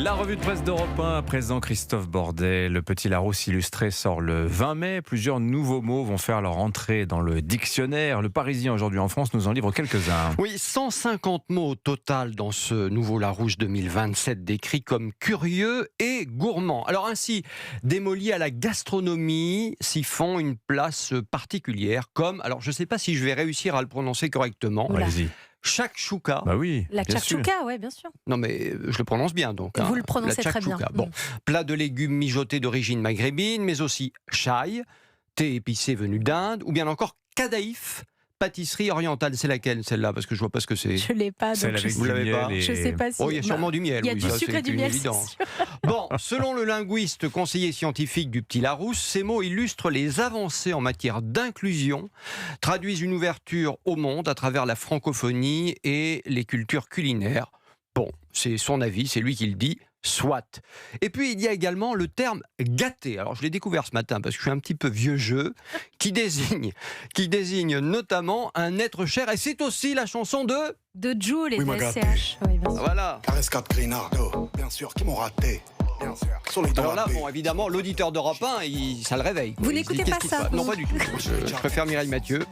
La revue de presse d'Europe 1, à présent Christophe Bordet. Le Petit Larousse illustré sort le 20 mai. Plusieurs nouveaux mots vont faire leur entrée dans le dictionnaire. Le Parisien aujourd'hui en France nous en livre quelques-uns. Oui, 150 mots au total dans ce nouveau Larousse 2027 décrit comme curieux et gourmand. Alors ainsi, démolis à la gastronomie s'y font une place particulière comme, alors je ne sais pas si je vais réussir à le prononcer correctement, Allez-y. shakshuka. Bah oui, La bien sûr. shakshuka, oui, bien sûr. Non mais je le prononce bien donc. Vous le prononcez la très bien. shakshuka. Bon, plat de légumes mijotés d'origine maghrébine, mais aussi chai, thé épicé venu d'Inde, ou bien encore kadaïf, pâtisserie orientale. C'est laquelle celle-là? Parce que je vois pas ce que c'est. Je l'ai pas, Celle donc avec Vous du l'avez pas miel et... je sais pas si. Oh, il y a sûrement du miel. Il y a oui, du ça, sucre c'est et du une miel, c'est évidence. sûr. Bon, selon le linguiste conseiller scientifique du Petit Larousse, ces mots illustrent les avancées en matière d'inclusion, traduisent une ouverture au monde à travers la francophonie et les cultures culinaires. Bon, c'est son avis, c'est lui qui le dit. Soit. Et puis il y a également le terme gâté. Alors je l'ai découvert ce matin parce que je suis un petit peu vieux jeu, qui désigne notamment un être cher. Et c'est aussi la chanson de... De Jul et Oui, de ma gâtée. SCH. Oui, bien sûr. Voilà. RS4 Grinardo, bien sûr, qui m'ont raté. Bien sûr. Sur les Alors là, doigts bon, évidemment, l'auditeur d'Europe 1, ça le réveille. Vous Il se n'écoutez dit, pas qu'est-ce qui ça, se passe ? Non, vous pas du tout. Je préfère Mireille Mathieu.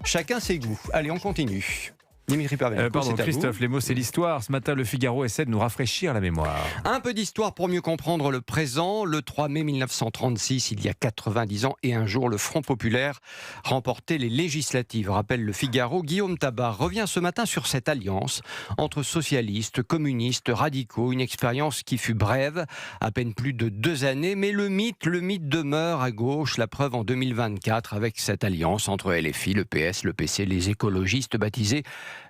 Chacun ses goûts. Allez, on continue. Dimitri Pervenot, Pardon c'est à vous. Christophe, les mots c'est l'histoire. Ce matin, le Figaro essaie de nous rafraîchir la mémoire. Un peu d'histoire pour mieux comprendre le présent. Le 3 mai 1936, il y a 90 ans et un jour, le Front populaire remportait les législatives. Rappelle le Figaro, Guillaume Tabar revient ce matin sur cette alliance entre socialistes, communistes, radicaux. Une expérience qui fut brève, à peine plus de 2 années. Mais le mythe demeure à gauche. La preuve en 2024 avec cette alliance entre LFI, le PS, le PC, les écologistes baptisés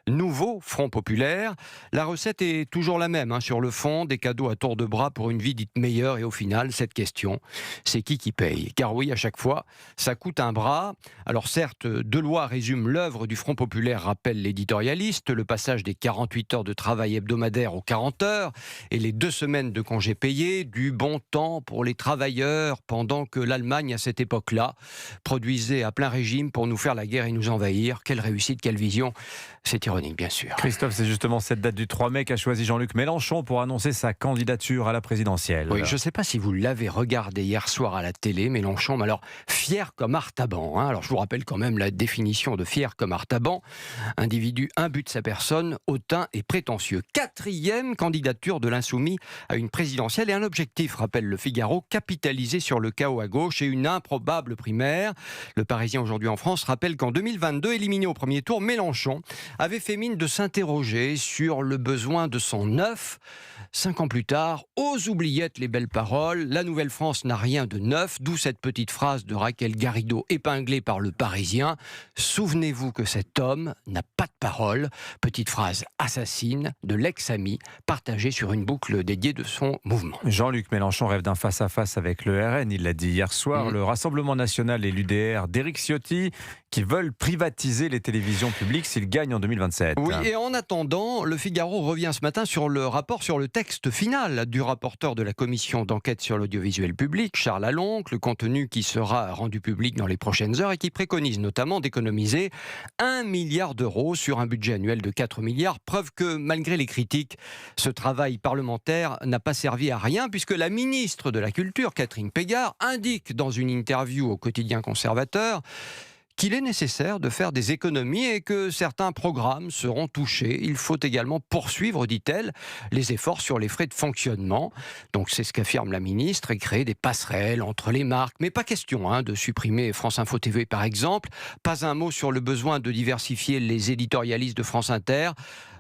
Nouveau Front populaire. La recette est toujours la même, sur le fond, des cadeaux à tour de bras pour une vie dite meilleure. Et au final, cette question, c'est qui paye? Car oui, à chaque fois, ça coûte un bras. Alors certes, deux lois résument l'œuvre du Front populaire, rappelle l'éditorialiste, le passage des 48 heures de travail hebdomadaire aux 40 heures et les 2 semaines de congés payés, du bon temps pour les travailleurs, pendant que l'Allemagne, à cette époque-là, produisait à plein régime pour nous faire la guerre et nous envahir. Quelle réussite, quelle vision! C'est ironique, bien sûr. Christophe, c'est justement cette date du 3 mai qu'a choisi Jean-Luc Mélenchon pour annoncer sa candidature à la présidentielle. Oui, je ne sais pas si vous l'avez regardé hier soir à la télé, Mélenchon, mais alors fier comme Artaban. Alors je vous rappelle quand même la définition de fier comme Artaban. Individu imbu de sa personne, hautain et prétentieux. 4e candidature de l'insoumis à une présidentielle et un objectif, rappelle le Figaro, capitaliser sur le chaos à gauche et une improbable primaire. Le Parisien aujourd'hui en France rappelle qu'en 2022, éliminé au premier tour, Mélenchon avait fait mine de s'interroger sur le besoin de son œuf. 5 ans plus tard, aux oubliettes les belles paroles, la Nouvelle-France n'a rien de neuf, d'où cette petite phrase de Raquel Garrido épinglée par le Parisien. Souvenez-vous que cet homme n'a pas de parole. Petite phrase assassine de l'ex-ami partagée sur une boucle dédiée de son mouvement. Jean-Luc Mélenchon rêve d'un face-à-face avec le RN, il l'a dit hier soir. Le Rassemblement National et l'UDR d'Éric Ciotti qui veulent privatiser les télévisions publiques s'ils gagnent en 2027. Oui, et en attendant, le Figaro revient ce matin sur le rapport, sur le texte final du rapporteur de la commission d'enquête sur l'audiovisuel public, Charles Aloncle, le contenu qui sera rendu public dans les prochaines heures et qui préconise notamment d'économiser 1 milliard d'euros sur un budget annuel de 4 milliards. Preuve que, malgré les critiques, ce travail parlementaire n'a pas servi à rien puisque la ministre de la Culture, Catherine Pégard, indique dans une interview au quotidien conservateur qu'il est nécessaire de faire des économies et que certains programmes seront touchés. Il faut également poursuivre, dit-elle, les efforts sur les frais de fonctionnement. Donc c'est ce qu'affirme la ministre, et créer des passerelles entre les marques. Mais pas question de supprimer France Info TV par exemple. Pas un mot sur le besoin de diversifier les éditorialistes de France Inter,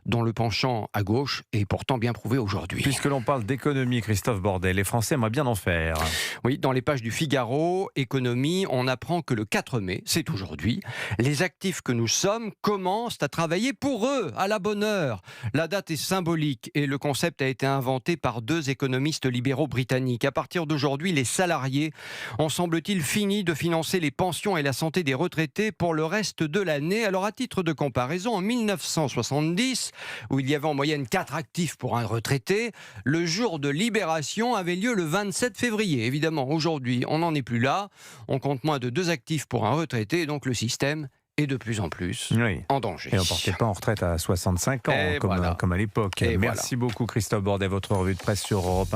dont le penchant à gauche est pourtant bien prouvé aujourd'hui. Puisque l'on parle d'économie, Christophe Bordet, les Français aimeraient bien en faire. Oui, dans les pages du Figaro, économie, on apprend que le 4 mai, c'est aujourd'hui, les actifs que nous sommes commencent à travailler pour eux, à la bonne heure. La date est symbolique et le concept a été inventé par 2 économistes libéraux britanniques. À partir d'aujourd'hui, les salariés ont, semble-t-il, fini de financer les pensions et la santé des retraités pour le reste de l'année. Alors, à titre de comparaison, en 1970, où il y avait en moyenne 4 actifs pour un retraité, le jour de libération avait lieu le 27 février. Évidemment, aujourd'hui, on n'en est plus là. On compte moins de 2 actifs pour un retraité, donc le système et de plus en plus Oui. en danger. Et on ne partait pas en retraite à 65 ans, Et comme, voilà. comme à l'époque. Et Merci beaucoup Christophe Bordet, votre revue de presse sur Europe 1.